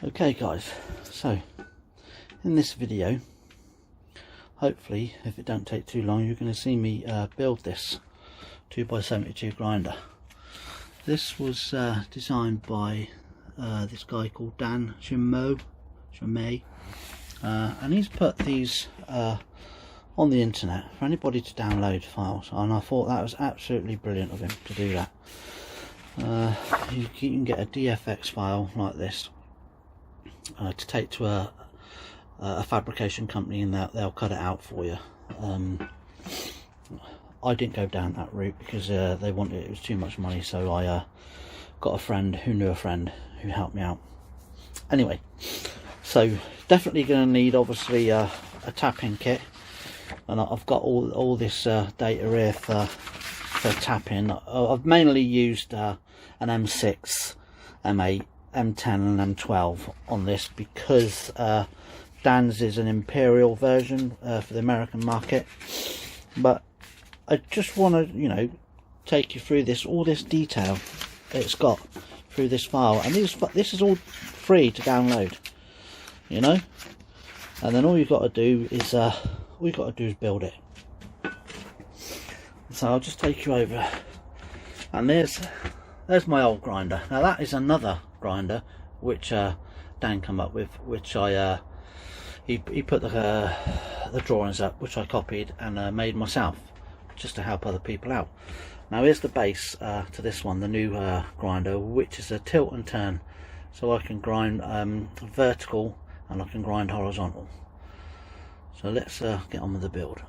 Okay guys, so in this video, hopefully if it don't take too long, you're going to see me build this 2x72 grinder. This was designed by this guy called Dan Comeau, and he's put these on the internet for anybody to download files, and I thought that was absolutely brilliant of him to do that. You can get a DFX file like this to take to a fabrication company, and they'll cut it out for you. I didn't go down that route because they wanted it was too much money, so I got a friend who knew a friend who helped me out. Anyway, so definitely going to need obviously a tapping kit, and I've got all this data here for tapping. I've mainly used an M6, M8, M10 and M12 on this because Dan's is an imperial version for the American market, but I just want to take you through all this detail it's got through this file, and this is all free to download, and then all you've got to do is build it. So I'll just take you over, and there's my old grinder. Now that is another grinder which Dan come up with, which he put the drawings up, which I copied and made myself just to help other people out. Now here's the base to this one, the new grinder, which is a tilt and turn, so I can grind vertical and I can grind horizontal. So let's get on with the build.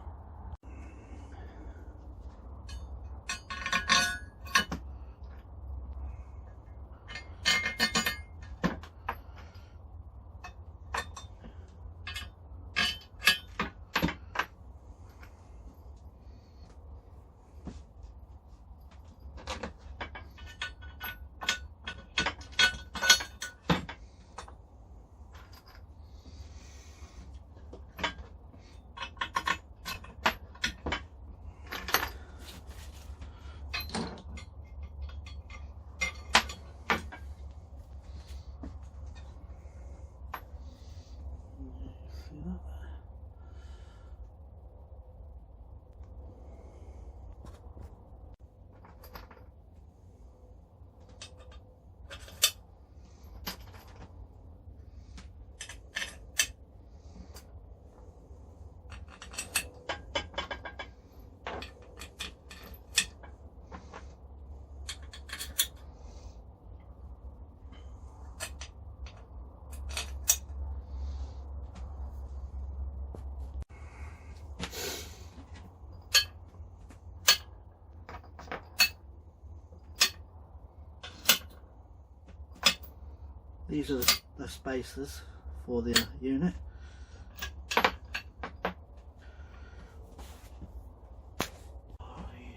These are the spacers for the unit.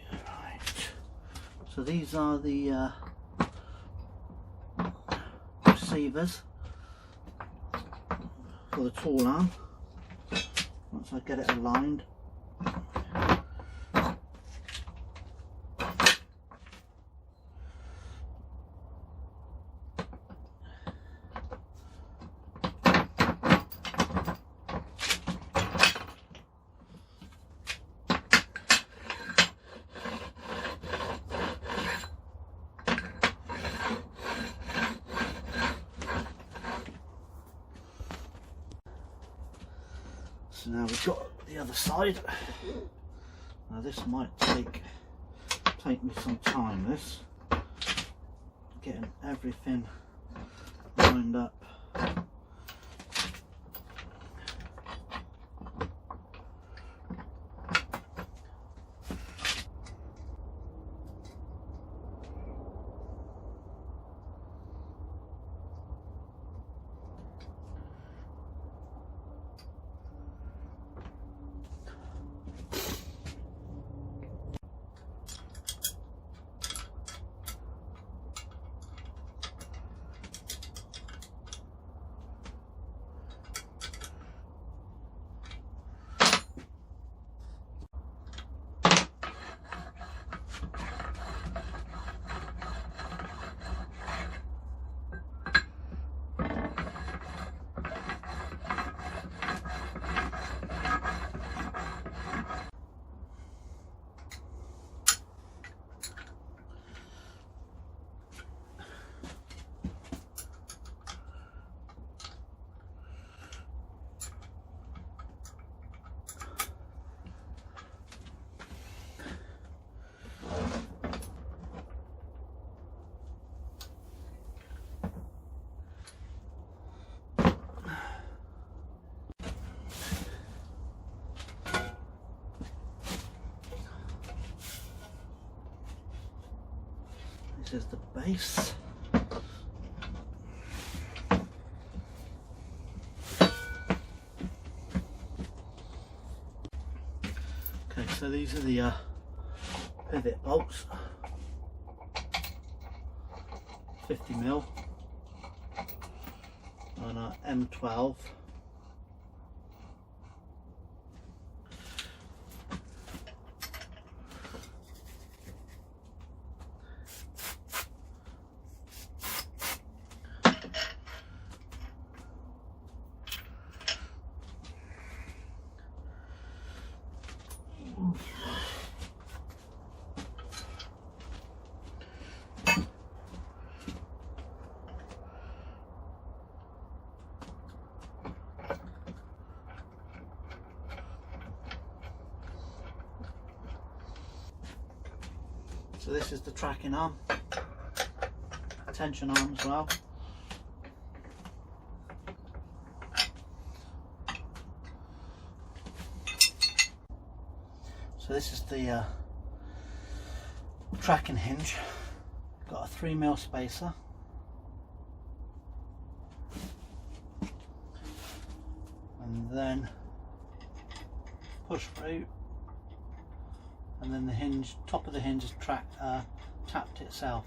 Right. So these are the receivers for the tool arm. Once I get it aligned, so now we've got the other side. Now this might take me some time, this getting everything lined up. this is the base. Okay, so these are the pivot bolts, 50mm on a M12. So this is the tracking arm, tension arm as well. So this is the tracking hinge. Got a 3mm spacer. And then push through. And then the hinge, top of the hinge is tapped itself.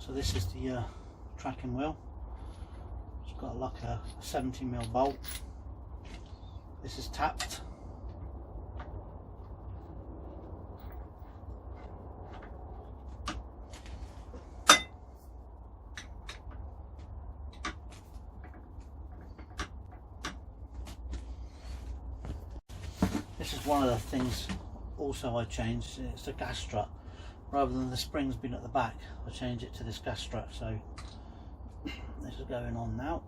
So this is the tracking wheel. It's got like a 70mm bolt. This is tapped. This is one of the things also I changed. It's the gas strut. Rather than the springs being at the back, I change it to this gas strut. So this is going on now.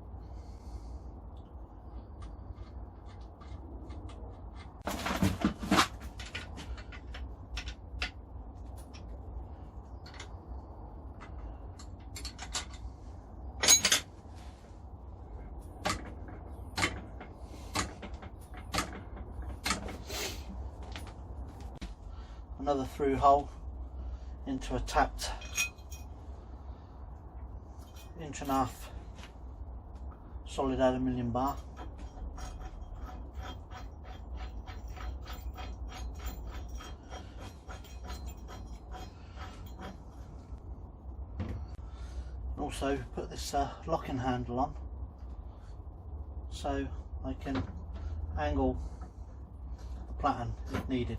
Another through hole into a tapped 1.5" solid aluminium bar. Also put this locking handle on so I can angle the platen if needed.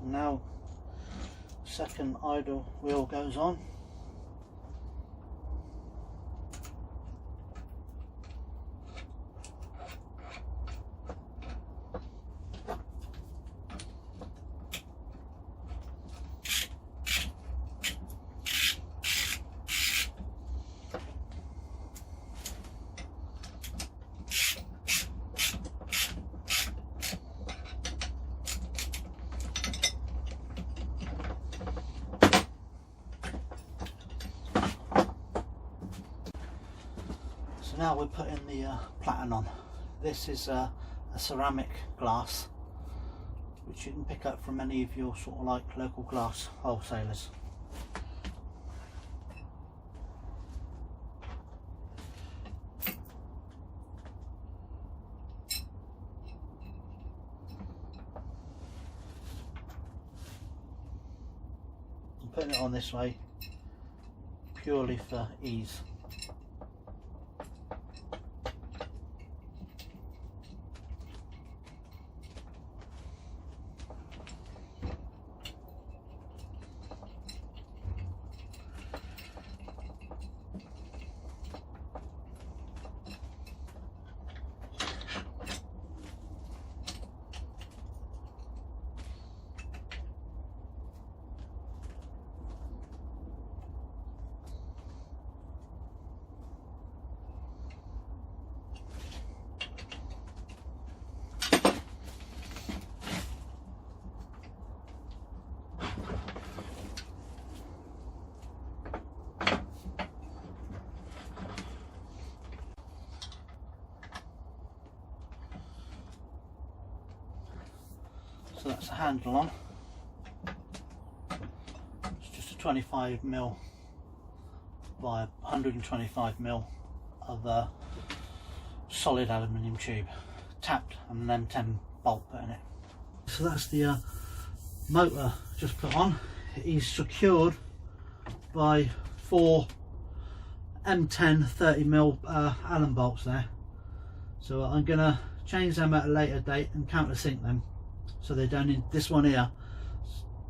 Now second idle wheel goes on. So now we're putting the platen on. This is a ceramic glass which you can pick up from any of your sort of like local glass wholesalers. I'm putting it on this way purely for ease. So that's the handle on. It's just a 25mm by 125mm of solid aluminium tube, tapped, and then 10 bolt put in it. So that's the motor just put on. It is secured by 4 M10 30mm Allen bolts there. So I'm gonna change them at a later date and countersink them, so they don't. This one here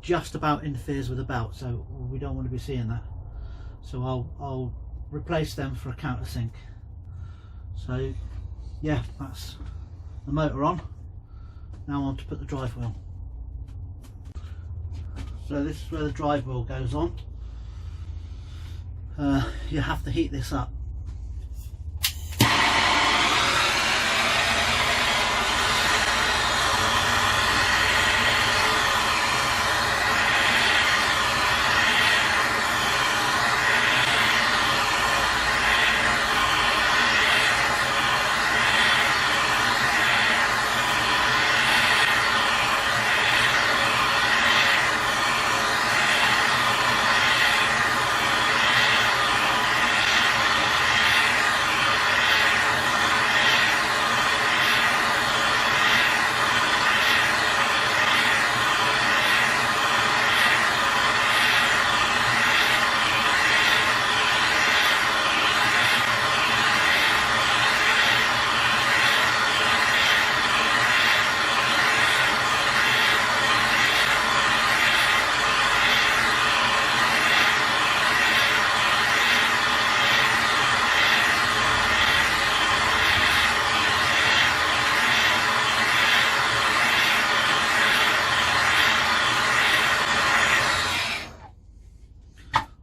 just about interferes with the belt, so we don't want to be seeing that. So I'll replace them for a countersink. So yeah, that's the motor on. Now on to put the drive wheel. So this is where the drive wheel goes on. You have to heat this up.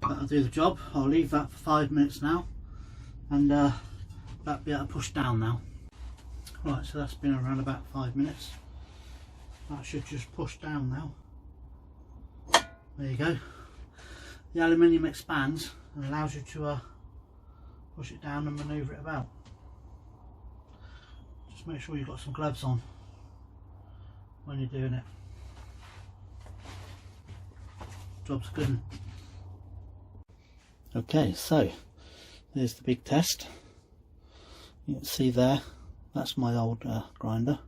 That'll do the job. I'll leave that for 5 minutes now, and that'll be able to push down now. Right, so that's been around about 5 minutes. That should just push down now. There you go. The aluminium expands and allows you to push it down and manoeuvre it about. Just make sure you've got some gloves on when you're doing it. Job's good. Okay, so there's the big test. You can see there, that's my old grinder.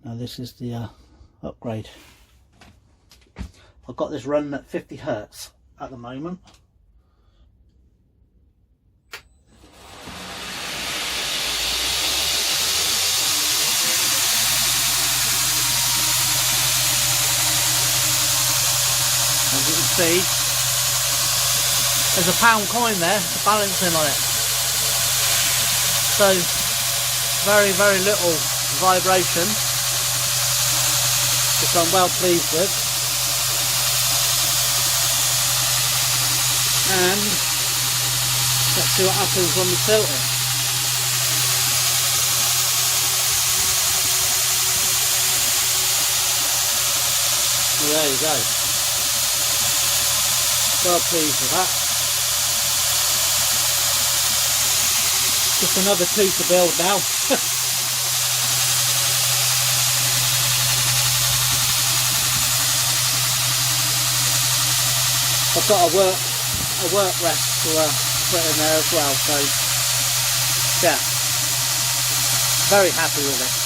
Now this is the upgrade. I've got this running at 50 Hertz at the moment. As you can see, there's a pound coin there, the balancing on it. So very, very little vibration, which I'm well pleased with. And let's see what happens when we tilt it. So there you go. Well pleased with that. Just another 2 to build now. I've got a work rest to put in there as well, so yeah, very happy with it.